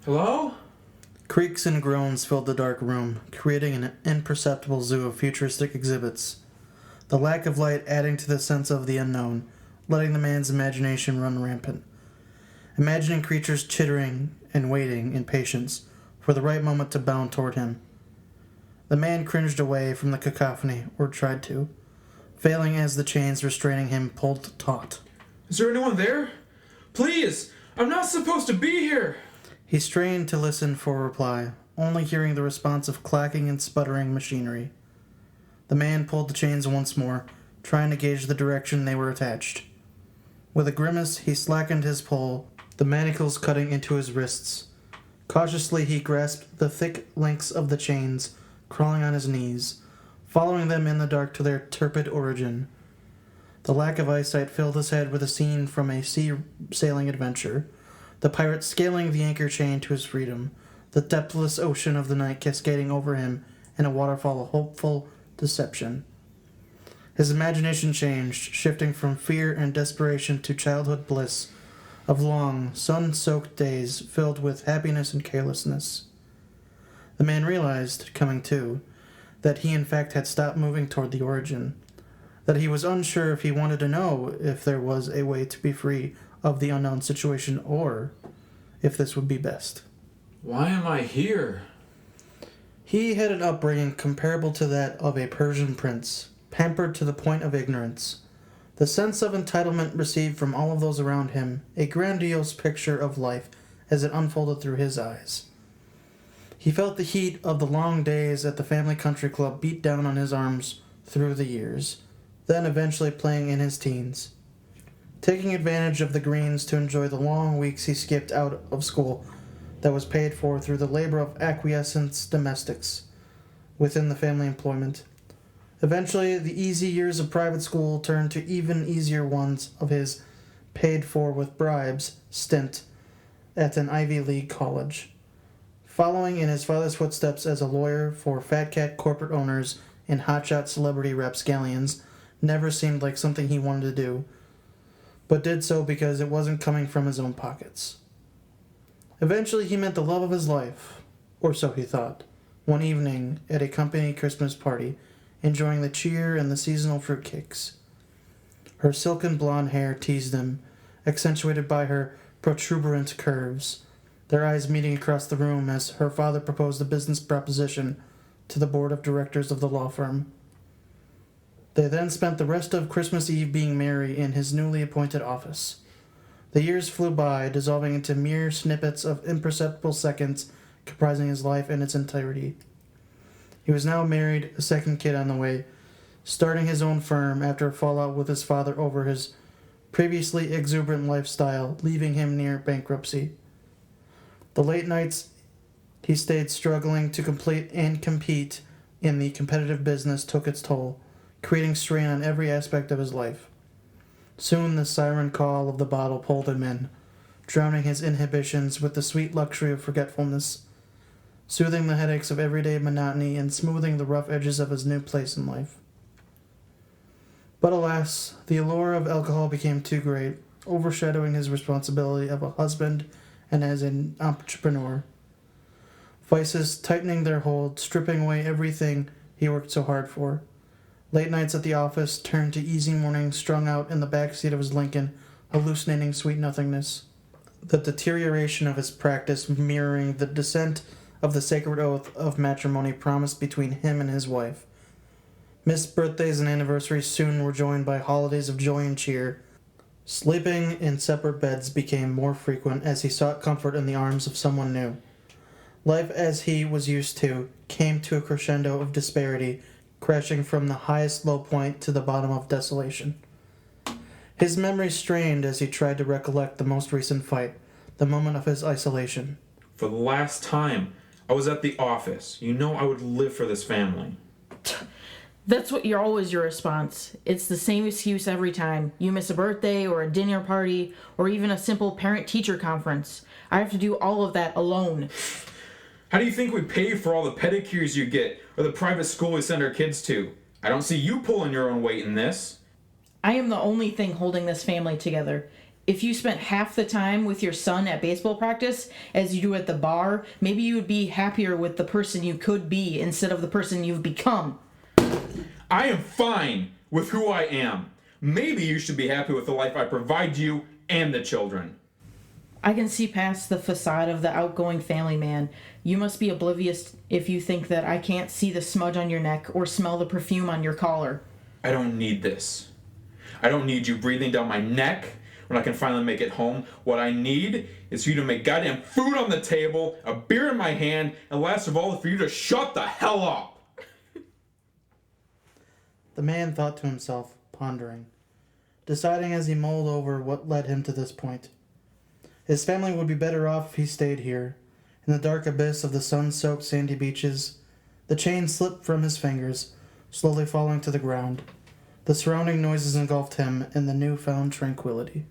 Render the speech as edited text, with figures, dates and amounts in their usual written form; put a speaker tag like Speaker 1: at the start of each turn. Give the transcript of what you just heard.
Speaker 1: Hello?
Speaker 2: Creaks and groans filled the dark room, creating an imperceptible zoo of futuristic exhibits. The lack of light adding to the sense of the unknown, letting the man's imagination run rampant. Imagining creatures chittering and waiting in patience for the right moment to bound toward him. The man cringed away from the cacophony, or tried to, failing as the chains restraining him pulled taut.
Speaker 1: Is there anyone there? Please! I'm not supposed to be here!
Speaker 2: He strained to listen for a reply, only hearing the response of clacking and sputtering machinery. The man pulled the chains once more, trying to gauge the direction they were attached. With a grimace, he slackened his pull, the manacles cutting into his wrists. Cautiously, he grasped the thick links of the chains, crawling on his knees, following them in the dark to their turbid origin. The lack of eyesight filled his head with a scene from a sea-sailing adventure. The pirate scaling the anchor chain to his freedom, the depthless ocean of the night cascading over him in a waterfall of hopeful deception. His imagination changed, shifting from fear and desperation to childhood bliss of long, sun-soaked days filled with happiness and carelessness. The man realized, coming to, that he in fact had stopped moving toward the origin, that he was unsure if he wanted to know if there was a way to be free of the unknown situation, or if this would be best.
Speaker 1: Why am I here?
Speaker 2: He had an upbringing comparable to that of a Persian prince, pampered to the point of ignorance. The sense of entitlement received from all of those around him, a grandiose picture of life as it unfolded through his eyes. He felt the heat of the long days at the family country club beat down on his arms through the years, then eventually playing in his teens. Taking advantage of the greens to enjoy the long weeks he skipped out of school that was paid for through the labor of acquiescence domestics within the family employment. Eventually, the easy years of private school turned to even easier ones of his paid-for with bribes stint at an Ivy League college. Following in his father's footsteps as a lawyer for fat cat corporate owners and hotshot celebrity rapscallions never seemed like something he wanted to do, but did so because it wasn't coming from his own pockets. Eventually he met the love of his life, or so he thought, one evening at a company Christmas party, enjoying the cheer and the seasonal fruitcakes. Her silken blonde hair teased him, accentuated by her protuberant curves, their eyes meeting across the room as her father proposed a business proposition to the board of directors of the law firm. They then spent the rest of Christmas Eve being merry in his newly appointed office. The years flew by, dissolving into mere snippets of imperceptible seconds comprising his life in its entirety. He was now married, a second kid on the way, starting his own firm after a fallout with his father over his previously exuberant lifestyle, leaving him near bankruptcy. The late nights he stayed struggling to complete and compete in the competitive business took its toll, creating strain on every aspect of his life. Soon the siren call of the bottle pulled him in, drowning his inhibitions with the sweet luxury of forgetfulness, soothing the headaches of everyday monotony and smoothing the rough edges of his new place in life. But alas, the allure of alcohol became too great, overshadowing his responsibility of a husband and as an entrepreneur. Vices tightening their hold, stripping away everything he worked so hard for. Late nights at the office turned to easy mornings strung out in the back seat of his Lincoln, hallucinating sweet nothingness. The deterioration of his practice mirroring the descent of the sacred oath of matrimony promised between him and his wife. Missed birthdays and anniversaries soon were joined by holidays of joy and cheer. Sleeping in separate beds became more frequent as he sought comfort in the arms of someone new. Life as he was used to came to a crescendo of disparity, crashing from the highest low point to the bottom of desolation. His memory strained as he tried to recollect the most recent fight, the moment of his isolation.
Speaker 1: For the last time, I was at the office. You know I would live for this family.
Speaker 3: That's always your response. It's the same excuse every time. You miss a birthday or a dinner party or even a simple parent-teacher conference. I have to do all of that alone.
Speaker 1: How do you think we pay for all the pedicures you get or the private school we send our kids to? I don't see you pulling your own weight in this.
Speaker 3: I am the only thing holding this family together. If you spent half the time with your son at baseball practice as you do at the bar, maybe you would be happier with the person you could be instead of the person you've become.
Speaker 1: I am fine with who I am. Maybe you should be happy with the life I provide you and the children.
Speaker 3: I can see past the facade of the outgoing family man. You must be oblivious if you think that I can't see the smudge on your neck or smell the perfume on your collar.
Speaker 1: I don't need this. I don't need you breathing down my neck when I can finally make it home. What I need is for you to make goddamn food on the table, a beer in my hand, and last of all, for you to shut the hell up.
Speaker 2: The man thought to himself, pondering, deciding as he mulled over what led him to this point. His family would be better off if he stayed here. In the dark abyss of the sun-soaked sandy beaches, the chain slipped from his fingers, slowly falling to the ground. The surrounding noises engulfed him in the newfound tranquility.